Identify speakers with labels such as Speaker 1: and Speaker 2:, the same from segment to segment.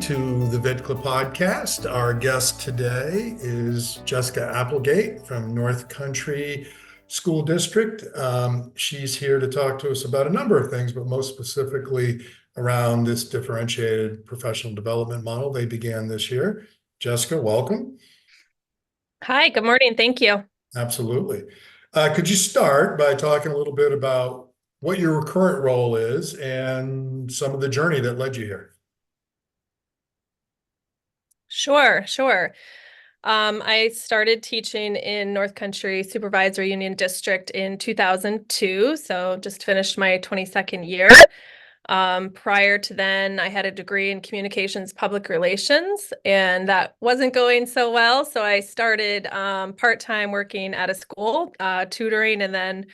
Speaker 1: to the VTCLA Podcast. Our guest today is Jessica Applegate from North Country School District. She's here to talk to us about a number of things, but most specifically around this differentiated professional development model they began this year. Jessica, welcome.
Speaker 2: Hi, good morning. Thank you.
Speaker 1: Absolutely. Could you start by talking a little bit about what your current role is and some of the journey that led you here?
Speaker 2: Sure. I started teaching in North Country Supervisory Union District in 2002, so just finished my 22nd year. Prior to then, I had a degree in communications public relations, and that wasn't going so well. So I started part-time working at a school, tutoring, and then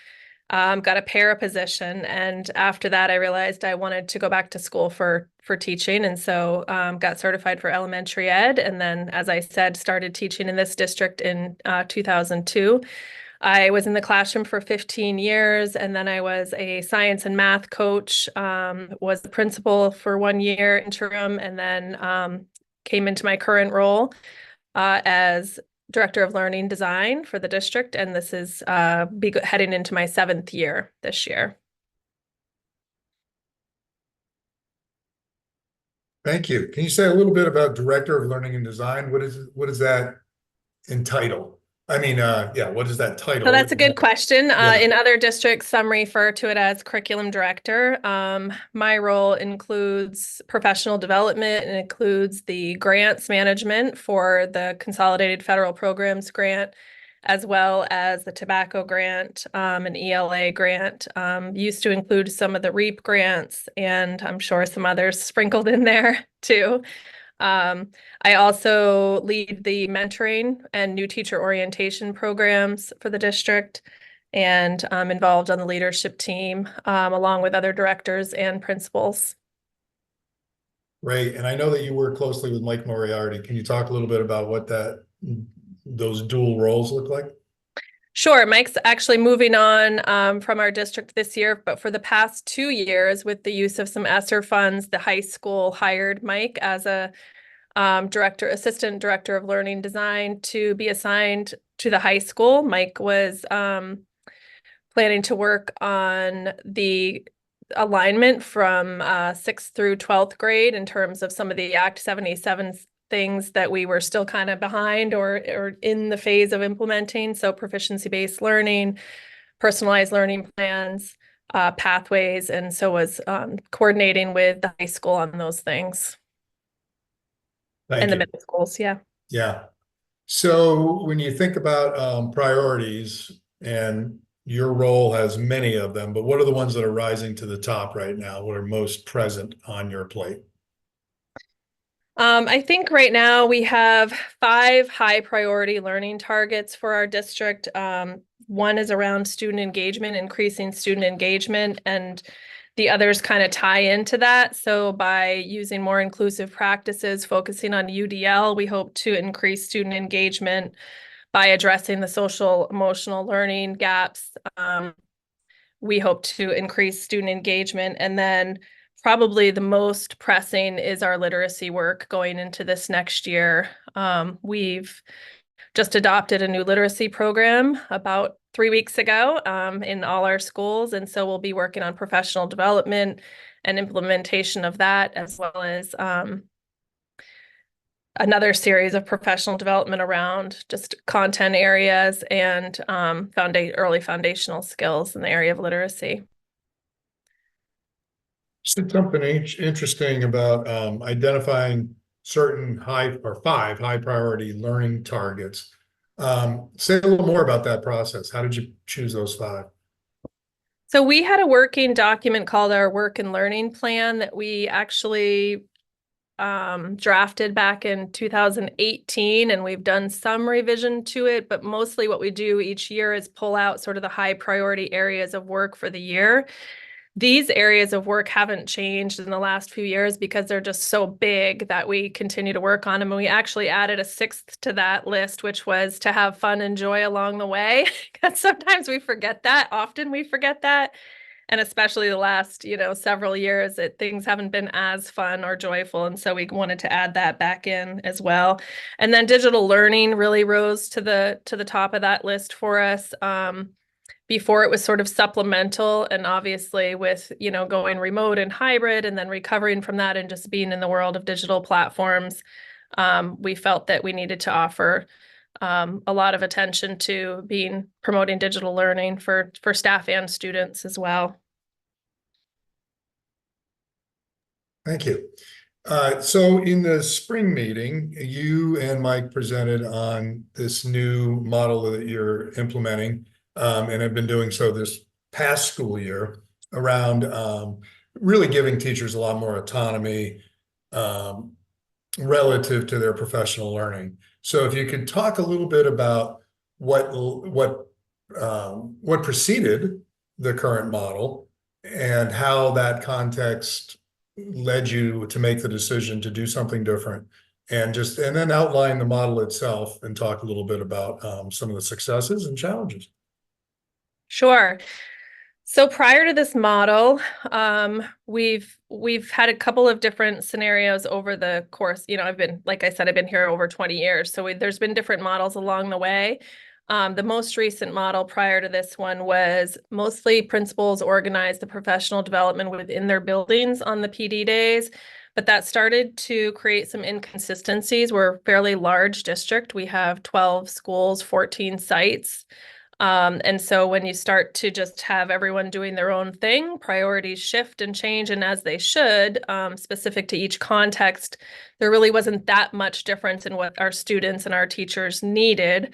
Speaker 2: got a para position. And after that, I realized I wanted to go back to school for teaching. And so got certified for elementary ed. And then, as I said, started teaching in this district in 2002. I was in the classroom for 15 years, and then I was a science and math coach, was the principal for 1 year interim, and then came into my current role as Director of Learning Design for the district, and this is heading into my 7th year this year.
Speaker 1: Thank you. Can you say a little bit about Director of Learning and Design? What does that entitle? What is that title?
Speaker 2: So that's a good question.
Speaker 1: Yeah.
Speaker 2: In other districts, some refer to it as curriculum director. My role includes professional development and includes the grants management for the Consolidated Federal Programs grant, as well as the tobacco grant, an ELA grant. Used to include some of the REAP grants, and I'm sure some others sprinkled in there too. I also lead the mentoring and new teacher orientation programs for the district, and I'm involved on the leadership team along with other directors and principals.
Speaker 1: Right. And I know that you work closely with Mike Moriarty. Can you talk a little bit about what those dual roles look like?
Speaker 2: Sure. Mike's actually moving on from our district this year, but for the past 2 years, with the use of some ESSER funds, the high school hired Mike as a assistant director of learning design to be assigned to the high school. Mike was planning to work on the alignment from 6th through 12th grade in terms of some of the Act 77 things that we were still kind of behind or in the phase of implementing. So proficiency-based learning, personalized learning plans, pathways, and so was coordinating with the high school on those things.
Speaker 1: Thank
Speaker 2: The
Speaker 1: you.
Speaker 2: middle schools, yeah.
Speaker 1: Yeah. So when you think about priorities, and your role has many of them, but what are the ones that are rising to the top right now? What are most present on your plate?
Speaker 2: I think right now we have 5 high priority learning targets for our district. One is around student engagement, increasing student engagement, and the others kind of tie into that. So by using more inclusive practices, focusing on UDL, we hope to increase student engagement by addressing the social emotional learning gaps. We hope to increase student engagement, and then probably the most pressing is our literacy work going into this next year. We've just adopted a new literacy program about 3 weeks ago in all our schools, and so we'll be working on professional development and implementation of that, as well as another series of professional development around just content areas and early foundational skills in the area of literacy.
Speaker 1: Said something interesting about identifying certain 5 high priority learning targets. Say a little more about that process. How did you choose those 5?
Speaker 2: So we had a working document called our work and learning plan that we actually drafted back in 2018, and we've done some revision to it, but mostly what we do each year is pull out sort of the high priority areas of work for the year. These areas of work haven't changed in the last few years because they're just so big that we continue to work on them. And we actually added a 6th to that list, which was to have fun and joy along the way. Because sometimes we forget that. Often we forget that. And especially the last, several years, things haven't been as fun or joyful. And so we wanted to add that back in as well. And then digital learning really rose to the top of that list for us. Before it was sort of supplemental, and obviously with, going remote and hybrid and then recovering from that and just being in the world of digital platforms, we felt that we needed to offer a lot of attention to promoting digital learning for staff and students as well.
Speaker 1: Thank you. So in the spring meeting, you and Mike presented on this new model that you're implementing, and have been doing so this past school year around really giving teachers a lot more autonomy relative to their professional learning. So if you could talk a little bit about what preceded the current model and how that context led you to make the decision to do something different, and then outline the model itself and talk a little bit about some of the successes and challenges.
Speaker 2: Sure. So prior to this model, we've had a couple of different scenarios over the course. Like I said, I've been here over 20 years. So there's been different models along the way. The most recent model prior to this one was mostly principals organized the professional development within their buildings on the PD days, but that started to create some inconsistencies. We're a fairly large district. We have 12 schools, 14 sites. And so when you start to just have everyone doing their own thing, priorities shift and change, and as they should, specific to each context, there really wasn't that much difference in what our students and our teachers needed.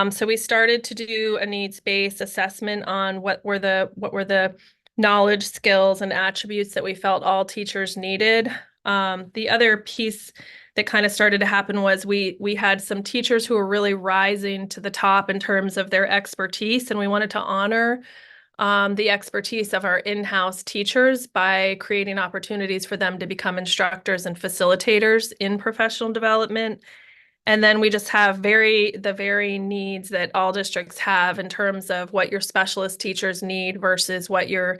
Speaker 2: So we started to do a needs-based assessment on what were the knowledge, skills, and attributes that we felt all teachers needed. The other piece that kind of started to happen was we had some teachers who were really rising to the top in terms of their expertise, and we wanted to honor the expertise of our in-house teachers by creating opportunities for them to become instructors and facilitators in professional development. And then we just have the varying needs that all districts have in terms of what your specialist teachers need versus what your,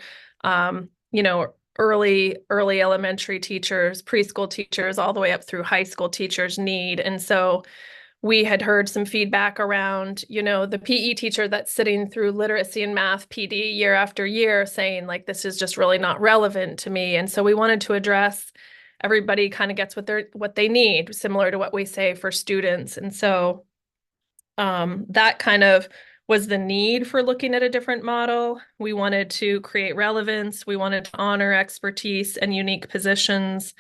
Speaker 2: early elementary teachers, preschool teachers, all the way up through high school teachers need. And so we had heard some feedback around, the PE teacher that's sitting through literacy and math PD year after year saying, like, this is just really not relevant to me. And so we wanted to address everybody kind of gets what they need, similar to what we say for students. And so that kind of was the need for looking at a different model. We wanted to create relevance. We wanted to honor expertise and unique positions.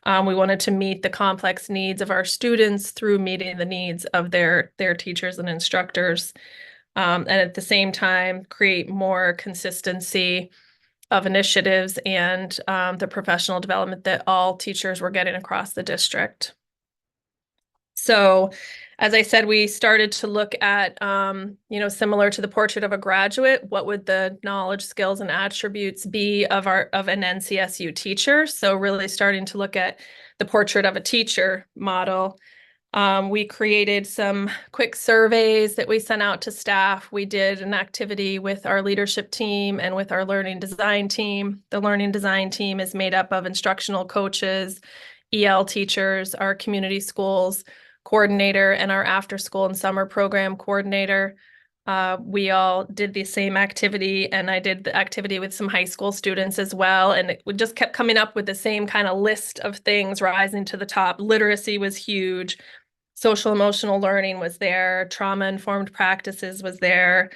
Speaker 2: We wanted to meet the complex needs of our students through meeting the needs of their teachers and instructors. And at the same time, create more consistency of initiatives and the professional development that all teachers were getting across the district. So, as I said, we started to look at, similar to the portrait of a graduate, what would the knowledge, skills, and attributes be of an NCSU teacher? So really starting to look at the portrait of a teacher model. We created some quick surveys that we sent out to staff. We did an activity with our leadership team and with our learning design team. The learning design team is made up of instructional coaches, EL teachers, our community schools coordinator, and our after school and summer program coordinator. We all did the same activity, and I did the activity with some high school students as well. And we just kept coming up with the same kind of list of things rising to the top. Literacy was huge. Social emotional learning was there. Trauma-informed practices was there.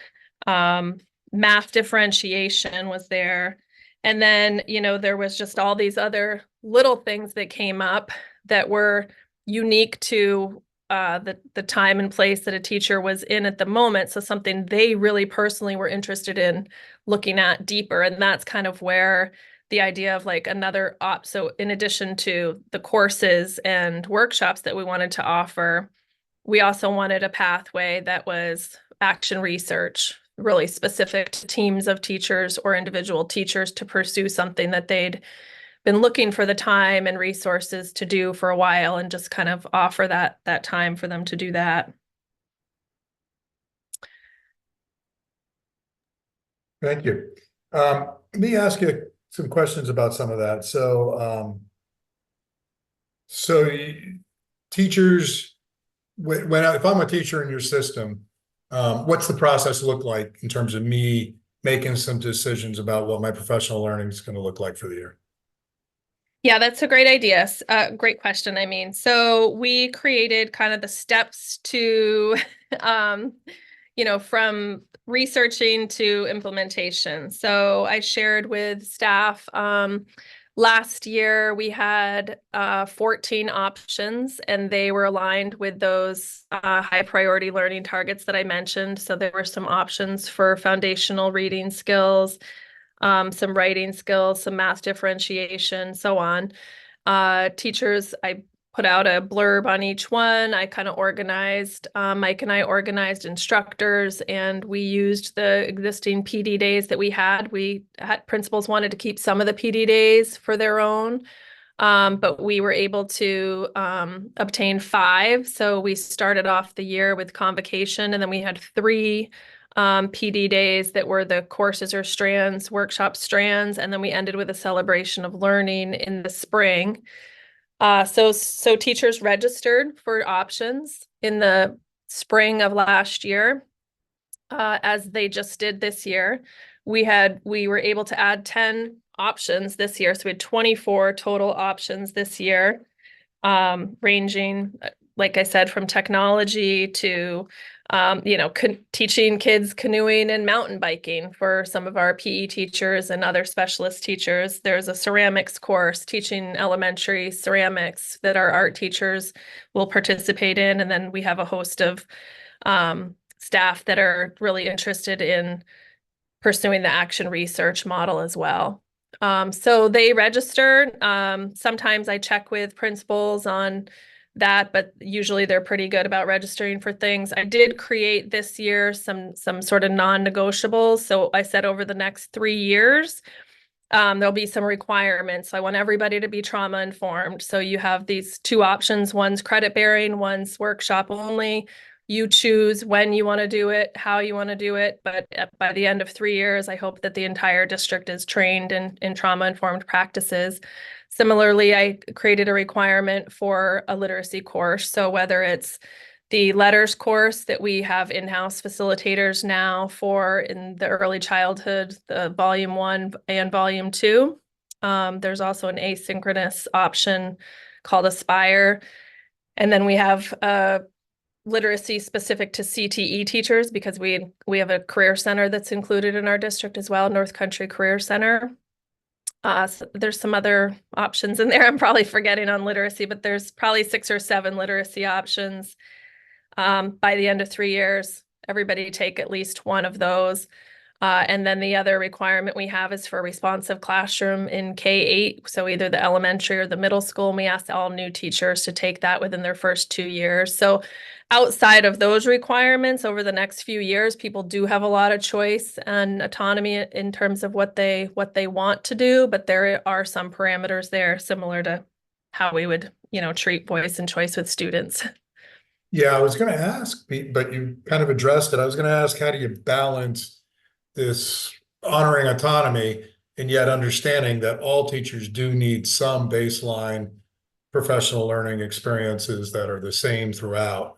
Speaker 2: Math differentiation was there. And then, there was just all these other little things that came up that were unique to the time and place that a teacher was in at the moment. So something they really personally were interested in looking at deeper. And that's kind of where the idea of like another so in addition to the courses and workshops that we wanted to offer, we also wanted a pathway that was action research, really specific to teams of teachers or individual teachers to pursue something that they'd been looking for the time and resources to do for a while, and just kind of offer that time for them to do that.
Speaker 1: Thank you. let me ask you some questions about some of that. So teachers, if I'm a teacher in your system, what's the process look like in terms of me making some decisions about what my professional learning is going to look like for the year?
Speaker 2: Yeah, that's a great idea. Great question. I mean, so we created kind of the steps to, um, from researching to implementation. So I shared with staff, last year we had 14 options, and they were aligned with those high priority learning targets that I mentioned. So there were some options for foundational reading skills, some writing skills, some math differentiation, so on. Teachers, I put out a blurb on each one. I kind of organized, Mike and I organized instructors, and we used the existing PD days that we had. Principals wanted to keep some of the PD days for their own, but we were able to obtain 5. So we started off the year with convocation, and then we had 3 PD days that were the courses or strands, workshop strands, and then we ended with a celebration of learning in the spring. So teachers registered for options in the spring of last year, as they just did this year. We were able to add 10 options this year, so we had 24 total options this year, ranging, like I said, from technology to teaching kids canoeing and mountain biking for some of our PE teachers and other specialist teachers. There's a ceramics course teaching elementary ceramics that our art teachers will participate in. And then we have a host of staff that are really interested in pursuing the action research model as well. So they register. Sometimes I check with principals on that, but usually they're pretty good about registering for things. I did create this year some sort of non-negotiables. So I said over the next 3 years, there'll be some requirements. I want everybody to be trauma informed. So you have these 2 options. One's credit bearing, one's workshop only. You choose when you want to do it, how you want to do it. But by the end of 3 years, I hope that the entire district is trained in trauma-informed practices. Similarly, I created a requirement for a literacy course. So whether it's the letters course that we have in-house facilitators now for in the early childhood, the volume 1 and volume 2. There's also an asynchronous option called Aspire. And then we have literacy specific to CTE teachers, because we have a career center that's included in our district as well, North Country Career Center. So there's some other options in there I'm probably forgetting on literacy, but there's probably 6 or 7 literacy options. By the end of 3 years, everybody take at least one of those. And then the other requirement we have is for responsive classroom in K-8. So either the elementary or the middle school, and we ask all new teachers to take that within their first 2 years. So outside of those requirements, over the next few years, people do have a lot of choice and autonomy in terms of what they want to do, but there are some parameters there similar to how we would, treat voice and choice with students.
Speaker 1: Yeah, I was going to ask, but you kind of addressed it. I was going to ask, how do you balance this honoring autonomy and yet understanding that all teachers do need some baseline professional learning experiences that are the same throughout.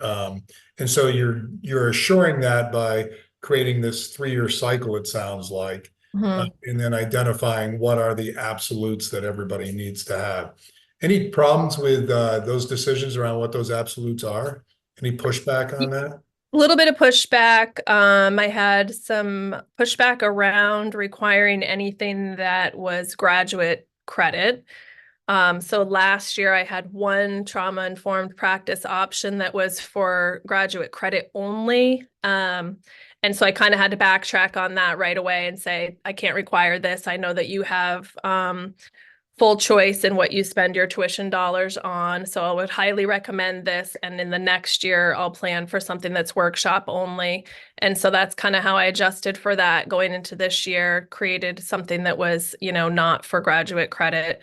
Speaker 1: And so you're assuring that by creating this 3-year cycle, it sounds like, and then identifying what are the absolutes that everybody needs to have. Any problems with those decisions around what those absolutes are? Any pushback on that?
Speaker 2: A little bit of pushback. I had some pushback around requiring anything that was graduate credit. So last year I had one trauma-informed practice option that was for graduate credit only. And so I kind of had to backtrack on that right away and say, I can't require this. I know that you have full choice in what you spend your tuition dollars on. So I would highly recommend this. And in the next year, I'll plan for something that's workshop only. And so that's kind of how I adjusted for that going into this year, created something that was, not for graduate credit.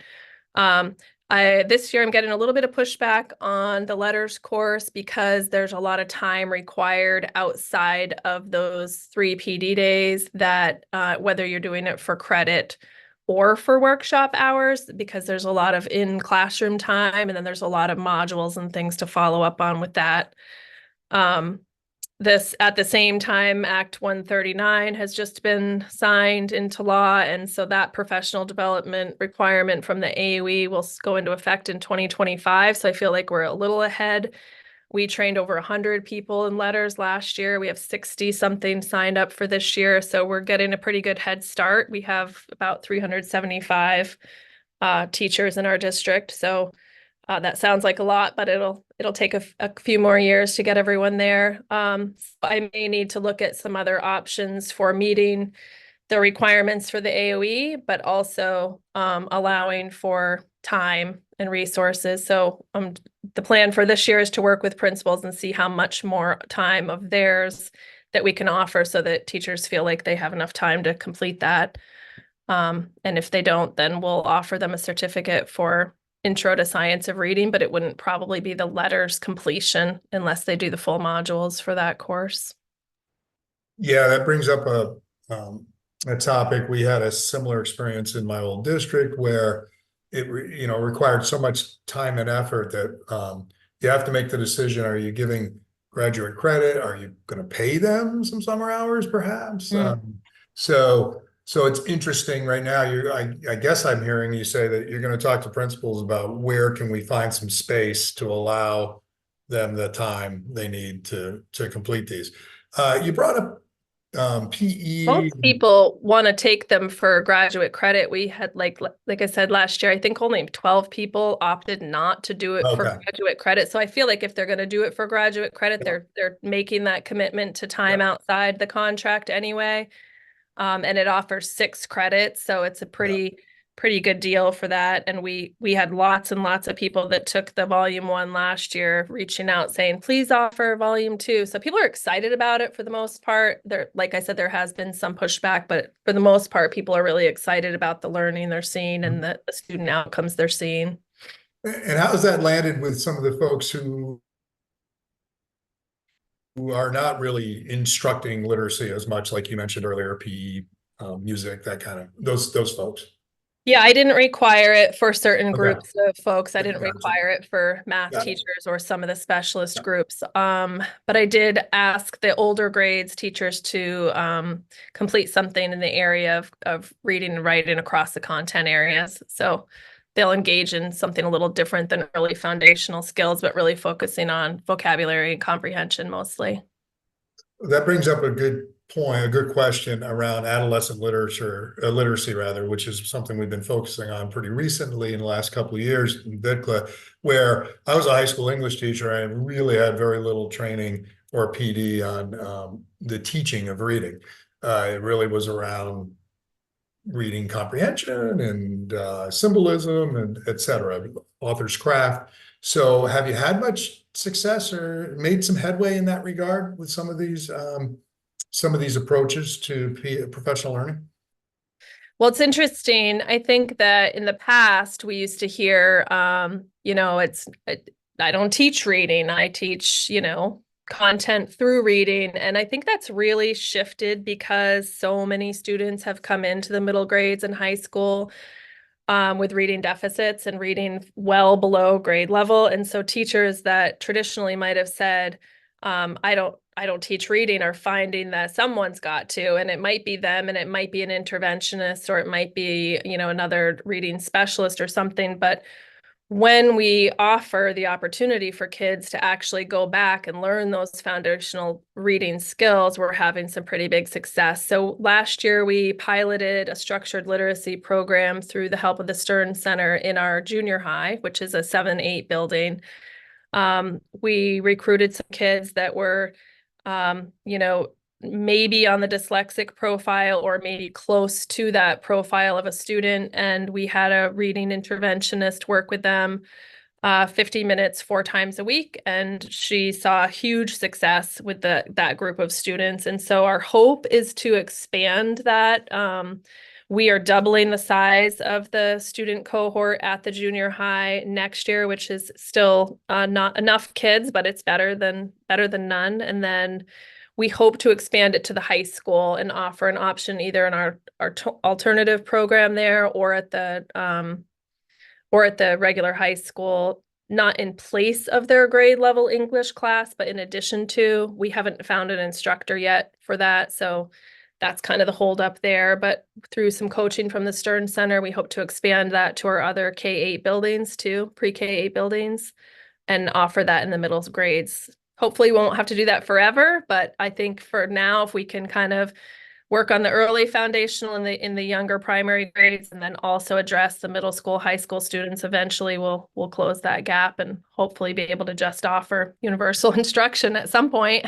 Speaker 2: This year I'm getting a little bit of pushback on the letters course because there's a lot of time required outside of those 3 PD days that whether you're doing it for credit or for workshop hours, because there's a lot of in-classroom time and then there's a lot of modules and things to follow up on with that. This at the same time, Act 139 has just been signed into law. And so that professional development requirement from the AUE will go into effect in 2025. So I feel like we're a little ahead. We trained over 100 people in letters last year. We have 60 something signed up for this year. So we're getting a pretty good head start. We have about 375 teachers in our district. So that sounds like a lot, but it'll take a few more years to get everyone there. So I may need to look at some other options for meeting the requirements for the AOE, but also allowing for time and resources. So the plan for this year is to work with principals and see how much more time of theirs that we can offer so that teachers feel like they have enough time to complete that. And if they don't, then we'll offer them a certificate for Intro to Science of Reading, but it wouldn't probably be the letters completion unless they do the full modules for that course.
Speaker 1: Yeah, that brings up a topic. We had a similar experience in my old district where it required so much time and effort that you have to make the decision: are you giving graduate credit? Are you going to pay them some summer hours, perhaps? So it's interesting right now. I guess I'm hearing you say that you're going to talk to principals about where can we find some space to allow them the time they need to complete these. You brought up PE.
Speaker 2: Most people want to take them for graduate credit. We had like I said last year, I think only 12 people opted not to do it for graduate credit. So I feel like if they're going to do it for graduate credit, they're making that commitment to time outside the contract anyway. And it offers 6 credits, so it's a pretty good deal for that. And we had lots and lots of people that took the volume 1 last year reaching out saying, please offer volume 2. So people are excited about it for the most part. Like I said, there has been some pushback, but for the most part, people are really excited about the learning they're seeing and the student outcomes they're seeing.
Speaker 1: And how has that landed with some of the folks who are not really instructing literacy as much, like you mentioned earlier, PE, music, that kind of those folks?
Speaker 2: Yeah, I didn't require it for certain groups of folks. I didn't require it for math teachers or some of the specialist groups. But I did ask the older grades teachers to complete something in the area of reading and writing across the content areas. So they'll engage in something a little different than early foundational skills, but really focusing on vocabulary and comprehension mostly.
Speaker 1: That brings up a good point, a good question around adolescent literacy rather, which is something we've been focusing on pretty recently in the last couple of years in VTCLA, where I was a high school English teacher. I really had very little training or PD on the teaching of reading. It really was around reading comprehension and symbolism and et cetera, author's craft. So have you had much success or made some headway in that regard with some of these approaches to professional learning?
Speaker 2: Well, it's interesting. I think that in the past we used to hear, I don't teach reading. I teach, content through reading. And I think that's really shifted because so many students have come into the middle grades and high school with reading deficits and reading well below grade level. And so teachers that traditionally might have said, I don't teach reading are finding that someone's got to, and it might be them and it might be an interventionist or it might be, another reading specialist or something. But when we offer the opportunity for kids to actually go back and learn those foundational reading skills, we're having some pretty big success. So last year we piloted a structured literacy program through the help of the Stern Center in our junior high, which is a 7-8 building. We recruited some kids that were, maybe on the dyslexic profile or maybe close to that profile of a student. And we had a reading interventionist work with them 50 minutes 4 times a week. And she saw huge success with that group of students. And so our hope is to expand that We are doubling the size of the student cohort at the junior high next year, which is still not enough kids, but it's better than none. And then we hope to expand it to the high school and offer an option either in our alternative program there or at the regular high school, not in place of their grade level English class, but in addition to. We haven't found an instructor yet for that, so that's kind of the holdup there. But through some coaching from the Stern Center, we hope to expand that to our other K-8 buildings too, pre-K-8 buildings, and offer that in the middle grades. Hopefully we won't have to do that forever, but I think for now, if we can kind of work on the early foundational in the younger primary grades, and then also address the middle school, high school students, eventually we'll close that gap and hopefully be able to just offer universal instruction at some point.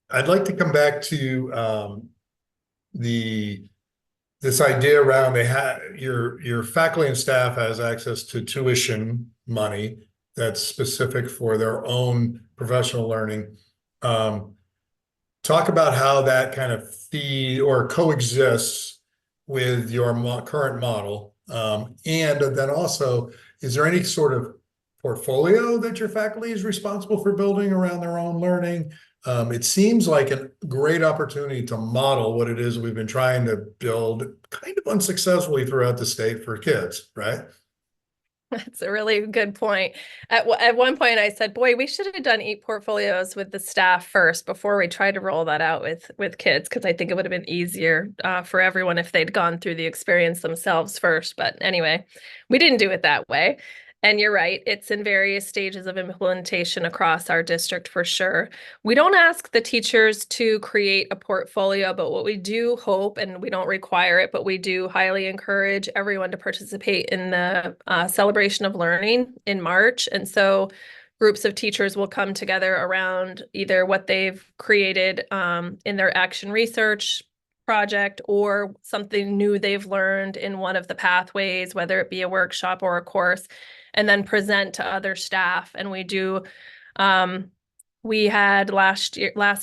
Speaker 1: I'd like to come back to this idea around your faculty and staff has access to tuition money that's specific for their own professional learning. Talk about how that kind of feed or coexists with your current model. And then also, is there any sort of portfolio that your faculty is responsible for building around their own learning? It seems like a great opportunity to model what it is we've been trying to build kind of unsuccessfully throughout the state for kids, right?
Speaker 2: That's a really good point. At one point I said, boy, we should have done e-portfolios with the staff first before we tried to roll that out with kids, because I think it would have been easier for everyone if they'd gone through the experience themselves first. But anyway, we didn't do it that way. And you're right, it's in various stages of implementation across our district for sure. We don't ask the teachers to create a portfolio, but what we do hope, and we don't require it, but we do highly encourage everyone to participate in the celebration of learning in March. And so groups of teachers will come together around either what they've created in their action research project or something new they've learned in one of the pathways, whether it be a workshop or a course, and then present to other staff. And we had last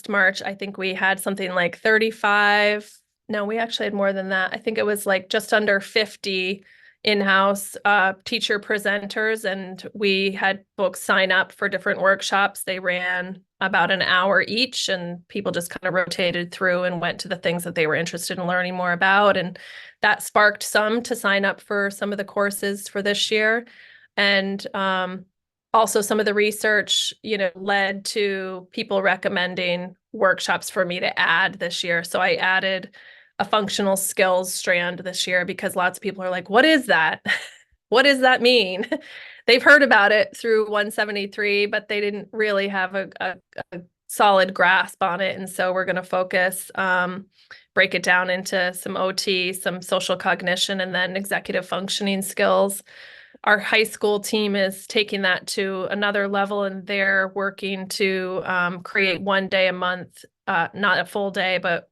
Speaker 2: March, I think we had something like 35. No, we actually had more than that. I think it was like just under 50 in-house teacher presenters, and we had folks sign up for different workshops. They ran about an hour each, and people just kind of rotated through and went to the things that they were interested in learning more about. And that sparked some to sign up for some of the courses for this year. And also some of the research, led to people recommending workshops for me to add this year. So I added a functional skills strand this year because lots of people are like, what is that? What does that mean? They've heard about it through 173, but they didn't really have a solid grasp on it. And so we're going to focus, break it down into some OT, some social cognition, and then executive functioning skills. Our high school team is taking that to another level, and they're working to create one day a month, not a full day, but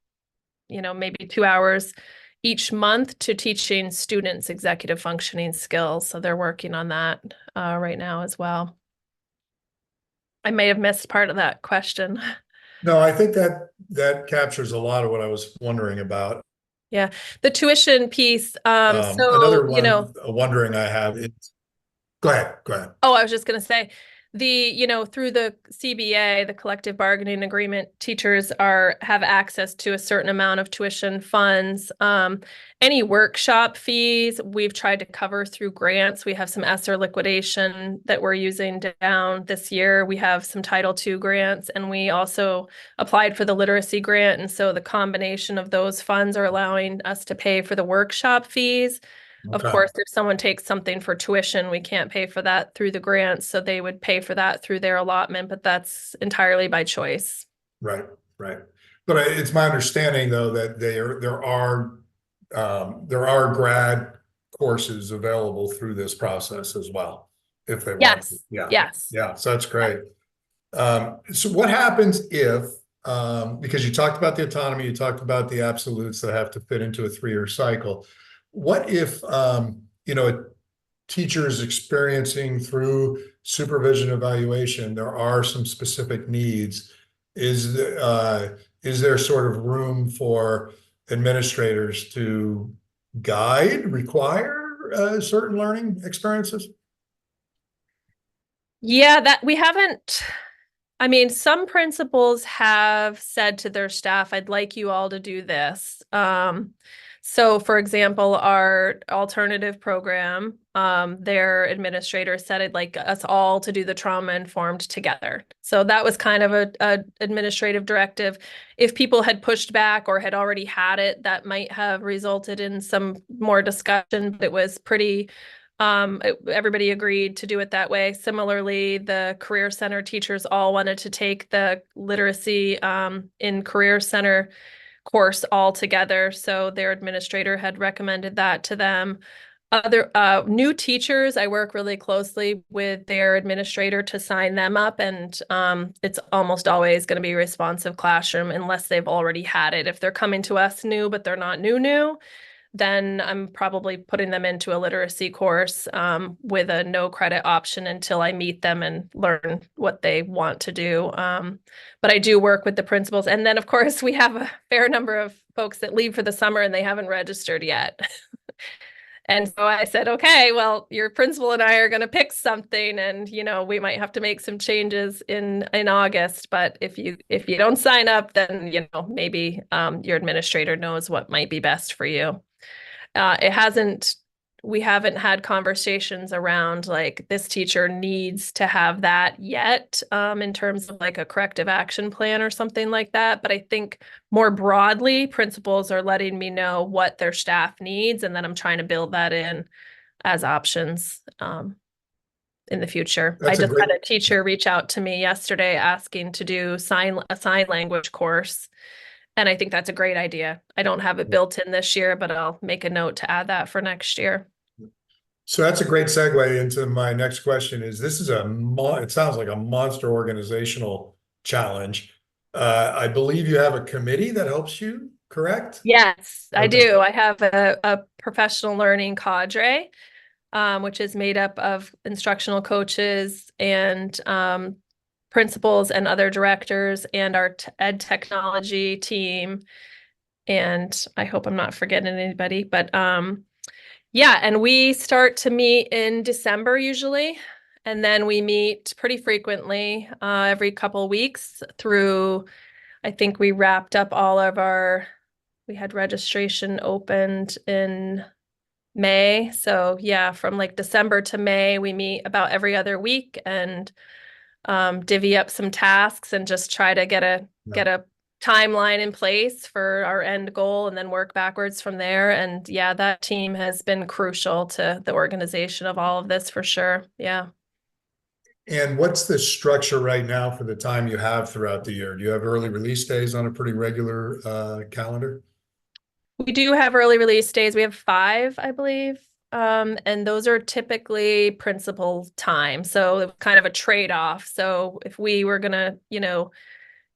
Speaker 2: maybe 2 hours each month to teaching students executive functioning skills. So they're working on that right now as well. I may have missed part of that question.
Speaker 1: No, I think that captures a lot of what I was wondering about.
Speaker 2: Yeah, the tuition piece.
Speaker 1: Another one, wondering I have is, go ahead.
Speaker 2: Oh, I was just going to say, through the CBA, the collective bargaining agreement, teachers have access to a certain amount of tuition funds. Any workshop fees we've tried to cover through grants. We have some ESSER liquidation that we're using down this year. We have some Title II grants, and we also applied for the literacy grant. And so the combination of those funds are allowing us to pay for the workshop fees. Of course, if someone takes something for tuition, we can't pay for that through the grants, so they would pay for that through their allotment, but that's entirely by choice.
Speaker 1: Right. But it's my understanding, though, that there are grad courses available through this process as well, if they want to.
Speaker 2: Yes.
Speaker 1: So that's great. So what happens if, because you talked about the autonomy, you talked about the absolutes that have to fit into a 3-year cycle. What if, a teacher is experiencing through supervision evaluation, there are some specific needs? Is there sort of room for administrators to require certain learning experiences?
Speaker 2: Yeah, that we haven't. I mean, some principals have said to their staff, I'd like you all to do this. So for example, our alternative program, their administrator said, I'd like us all to do the trauma informed together. So that was kind of a administrative directive. If people had pushed back or had already had it, that might have resulted in some more discussion, but it was pretty everybody agreed to do it that way. Similarly, the Career Center teachers all wanted to take the literacy in Career Center course all together. So their administrator had recommended that to them. Other new teachers, I work really closely with their administrator to sign them up, and it's almost always going to be responsive classroom unless they've already had it. If they're coming to us new, but they're not new, then I'm probably putting them into a literacy course with a no credit option until I meet them and learn what they want to do. But I do work with the principals. And then, of course, we have a fair number of folks that leave for the summer and they haven't registered yet. And so I said, okay, well, your principal and I are going to pick something, and we might have to make some changes in August. But if you don't sign up, then maybe your administrator knows what might be best for you. We haven't had conversations around like this teacher needs to have that yet, in terms of like a corrective action plan or something like that. But I think more broadly, principals are letting me know what their staff needs, and then I'm trying to build that in as options in the future. I just had a teacher reach out to me yesterday asking to do a sign language course. And I think that's a great idea. I don't have it built in this year, but I'll make a note to add that for next year.
Speaker 1: So that's a great segue into my next question. It sounds like a monster organizational challenge. I believe you have a committee that helps you, correct?
Speaker 2: Yes,
Speaker 1: Okay.
Speaker 2: I do. I have a professional learning cadre, which is made up of instructional coaches and principals and other directors, and our ed technology team. And I hope I'm not forgetting anybody, but yeah, and we start to meet in December usually, and then we meet pretty frequently every couple weeks through, I think we wrapped up we had registration opened in May. So yeah, from like December to May, we meet about every other week and divvy up some tasks and just try to get a timeline in place for our end goal and then work backwards from there. And yeah, that team has been crucial to the organization of all of this for sure. Yeah.
Speaker 1: And what's the structure right now for the time you have throughout the year? Do you have early release days on a pretty regular calendar?
Speaker 2: We do have early release days. We have 5, I believe. And those are typically principal time. So kind of a trade-off. So if we were gonna,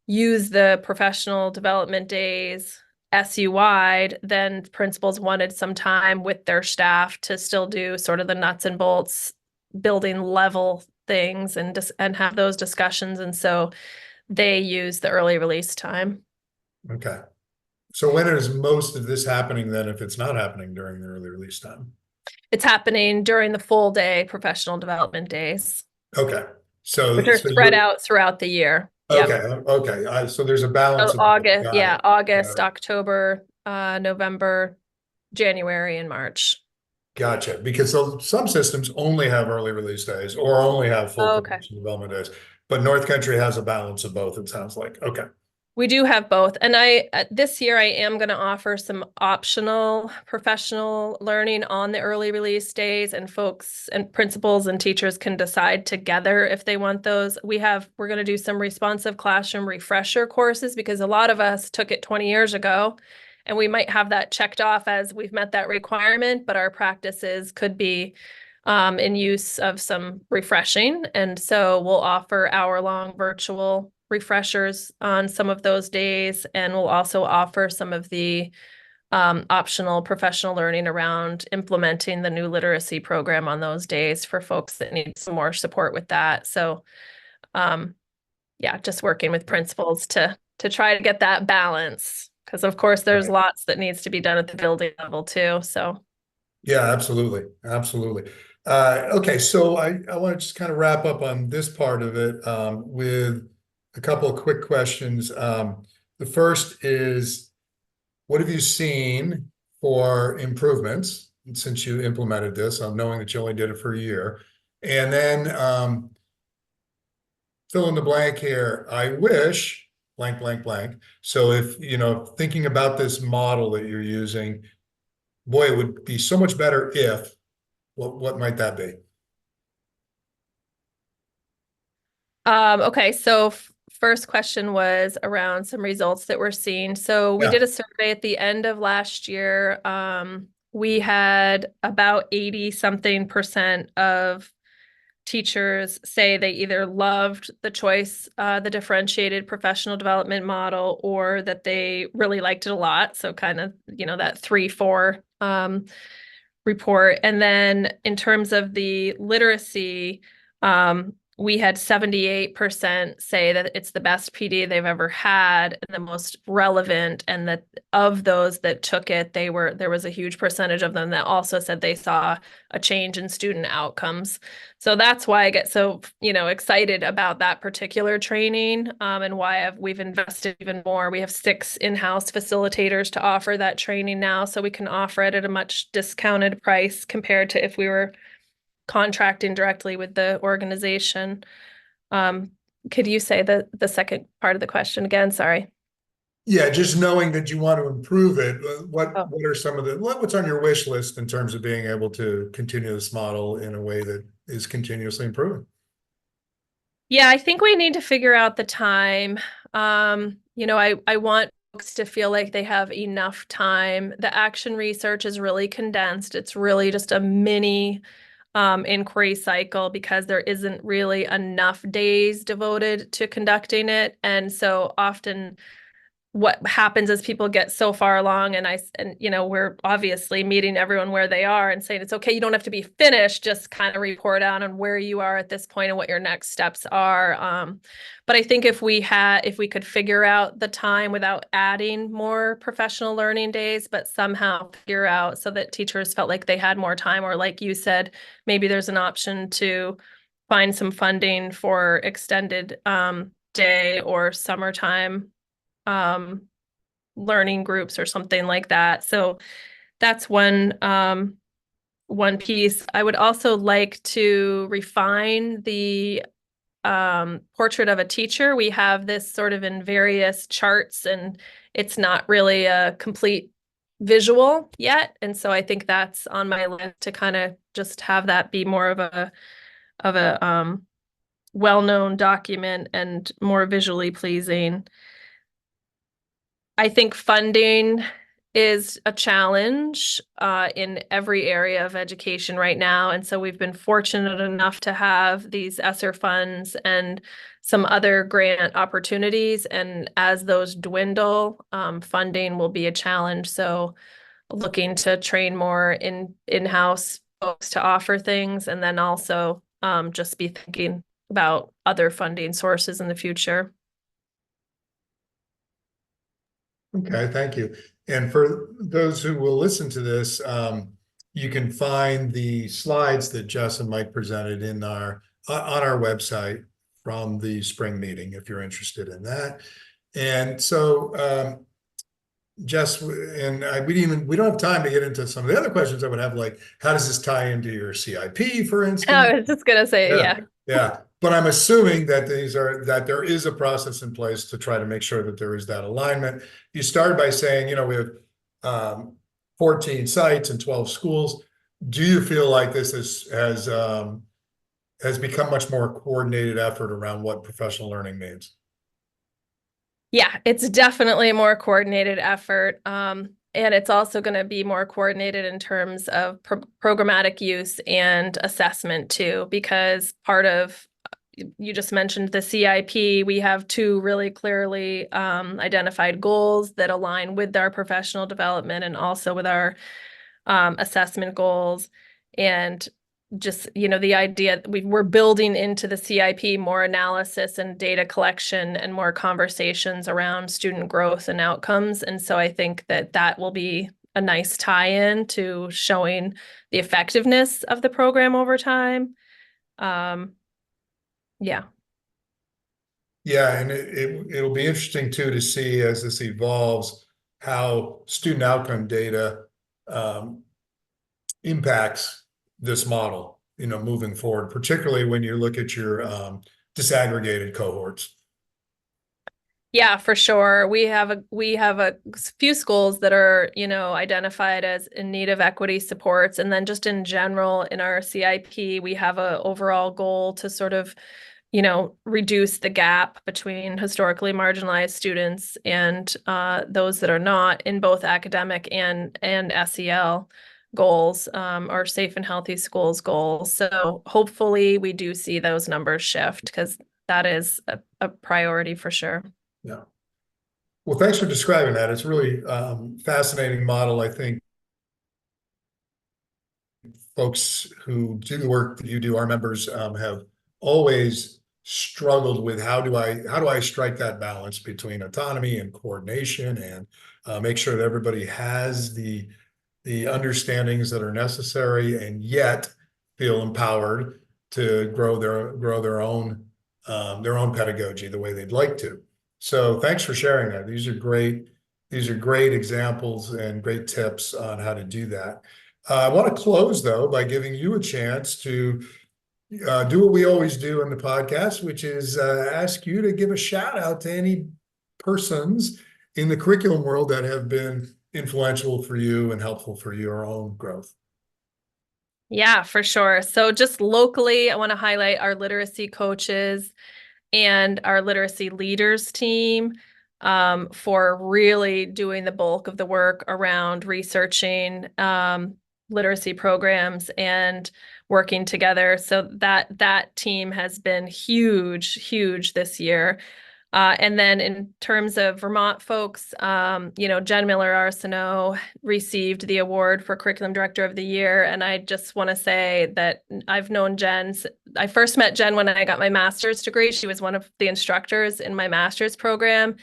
Speaker 2: use the professional development days SU-wide, then principals wanted some time with their staff to still do sort of the nuts and bolts building level things and have those discussions. And so they use the early release time.
Speaker 1: Okay. So when is most of this happening then, if it's not happening during the early release time?
Speaker 2: It's happening during the full day professional development days.
Speaker 1: Okay. Which
Speaker 2: are spread out throughout the year.
Speaker 1: Okay. Yep. Okay. So there's a balance.
Speaker 2: So August, October, November, January, and March.
Speaker 1: Gotcha. Because some systems only have early release days or only have full professional development days, but North Country has a balance of both, it sounds like. Okay.
Speaker 2: We do have both. And this year I am going to offer some optional professional learning on the early release days, and folks and principals and teachers can decide together if they want those. We're going to do some responsive classroom refresher courses because a lot of us took it 20 years ago, and we might have that checked off as we've met that requirement, but our practices could be in use of some refreshing. And so we'll offer hour-long virtual refreshers on some of those days, and we'll also offer some of the optional professional learning around implementing the new literacy program on those days for folks that need some more support with that. So yeah, just working with principals to try to get that balance, Because of course there's
Speaker 1: Right.
Speaker 2: lots that needs to be done at the building level too. So
Speaker 1: Yeah, absolutely. Absolutely. Okay, so I want to just kind of wrap up on this part of it with a couple of quick questions. The first is, what have you seen for improvements since you implemented this? I'm knowing that you only did it for a year. And then fill in the blank here. I wish blank, blank, blank. So if, thinking about this model that you're using, boy, it would be so much better if, what might that be?
Speaker 2: okay, so first question was around some results that we're seeing. So we
Speaker 1: Yeah.
Speaker 2: did a survey at the end of last year. We had about 80 something percent of teachers say they either loved the choice, the differentiated professional development model, or that they really liked it a lot. So kind of, that 3-4 report. And then in terms of the literacy, we had 78% say that it's the best PD they've ever had and the most relevant, and that of those that took it, there was a huge percentage of them that also said they saw a change in student outcomes. So that's why I get so, excited about that particular training, and why we've invested even more. We have 6 in-house facilitators to offer that training now, so we can offer it at a much discounted price compared to if we were contracting directly with the organization. Um, could you say the second part of the question again? Sorry.
Speaker 1: Yeah, just knowing that you want to improve it,
Speaker 2: Oh.
Speaker 1: what are some of what's on your wish list in terms of being able to continue this model in a way that is continuously improving?
Speaker 2: Yeah, I think we need to figure out the time. I want folks to feel like they have enough time. The action research is really condensed. It's really just a mini inquiry cycle because there isn't really enough days devoted to conducting it. And so often what happens is people get so far along, and we're obviously meeting everyone where they are and saying it's okay, you don't have to be finished, just kind of report out on where you are at this point and what your next steps are. But I think if we could figure out the time without adding more professional learning days, but somehow figure out so that teachers felt like they had more time, or like you said, maybe there's an option to find some funding for extended day or summertime um, learning groups or something like that. So that's one piece. I would also like to refine the portrait of a teacher. We have this sort of in various charts, and it's not really a complete visual yet. And so I think that's on my list to kind of just have that be more of a well-known document and more visually pleasing. I think funding is a challenge in every area of education right now. And so we've been fortunate enough to have these ESSER funds and some other grant opportunities. And as those dwindle, funding will be a challenge. So looking to train more in-house folks to offer things, and then also just be thinking about other funding sources in the future.
Speaker 1: Okay, thank you. And for those who will listen to this, you can find the slides that Jess and Mike presented on our website from the spring meeting, if you're interested in that. And so, Jess, and we don't have time to get into some of the other questions I would have, like, how does this tie into your CIP, for instance?
Speaker 2: I was just gonna say,
Speaker 1: Yeah,
Speaker 2: yeah.
Speaker 1: yeah. But I'm assuming that there is a process in place to try to make sure that there is that alignment. You started by saying, we have 14 sites and 12 schools. Do you feel like this has become much more coordinated effort around what professional learning means?
Speaker 2: Yeah, it's definitely a more coordinated effort. And it's also going to be more coordinated in terms of programmatic use and assessment too, because part of, you just mentioned the CIP, we have 2 really clearly identified goals that align with our professional development and also with our assessment goals. And just, the idea that we're building into the CIP more analysis and data collection and more conversations around student growth and outcomes. And so I think that will be a nice tie-in to showing the effectiveness of the program over time. Yeah.
Speaker 1: Yeah, and it'll be interesting too to see as this evolves how student outcome data impacts this model, moving forward, particularly when you look at your disaggregated cohorts.
Speaker 2: Yeah, for sure. We have a few schools that are, identified as in need of equity supports. And then just in general, in our CIP, we have a overall goal to sort of, reduce the gap between historically marginalized students and those that are not in both academic and SEL goals, or safe and healthy schools goals. So hopefully we do see those numbers shift, because that is a priority for sure.
Speaker 1: Yeah. Well, thanks for describing that. It's really fascinating model. I think folks who do the work that you do, our members, have always struggled with how do I strike that balance between autonomy and coordination, and make sure that everybody has the understandings that are necessary and yet feel empowered to grow their own pedagogy the way they'd like to. So thanks for sharing that. These are great examples and great tips on how to do that. I want to close though by giving you a chance to do what we always do in the podcast, which is ask you to give a shout out to any persons in the curriculum world that have been influential for you and helpful for your own growth.
Speaker 2: Yeah, for sure. So just locally, I want to highlight our literacy coaches and our literacy leaders team, for really doing the bulk of the work around researching literacy programs and working together. So that team has been huge this year. And then in terms of Vermont folks, Jen Miller Arsenault received the award for Curriculum Director of the Year. And I just want to say that I've known Jen. I first met Jen when I got my master's degree. She was one of the instructors in my master's program.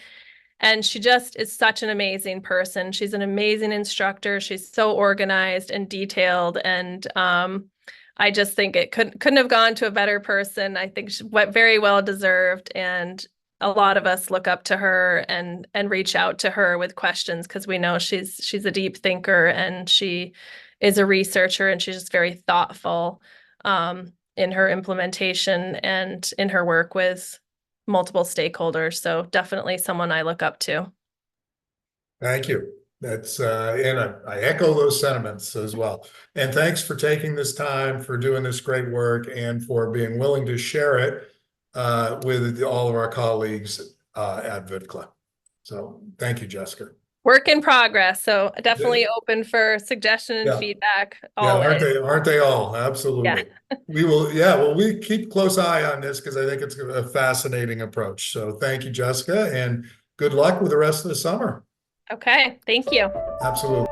Speaker 2: And she just is such an amazing person. She's an amazing instructor. She's so organized and detailed. And I just think it couldn't have gone to a better person. I think she went very well deserved. And a lot of us look up to her and reach out to her with questions, because we know she's a deep thinker and she is a researcher, and she's just very thoughtful in her implementation and in her work with multiple stakeholders. So definitely someone I look up to.
Speaker 1: Thank you. That's and I echo those sentiments as well. And thanks for taking this time, for doing this great work, and for being willing to share it with all of our colleagues at VTCLA. So thank you, Jessica.
Speaker 2: Work in progress. So definitely open for suggestion and feedback. Always.
Speaker 1: Yeah, aren't they all? Absolutely.
Speaker 2: Yeah.
Speaker 1: Well, we keep close eye on this because I think it's a fascinating approach. So thank you, Jessica, and good luck with the rest of the summer.
Speaker 2: Okay, thank you.
Speaker 1: Absolutely.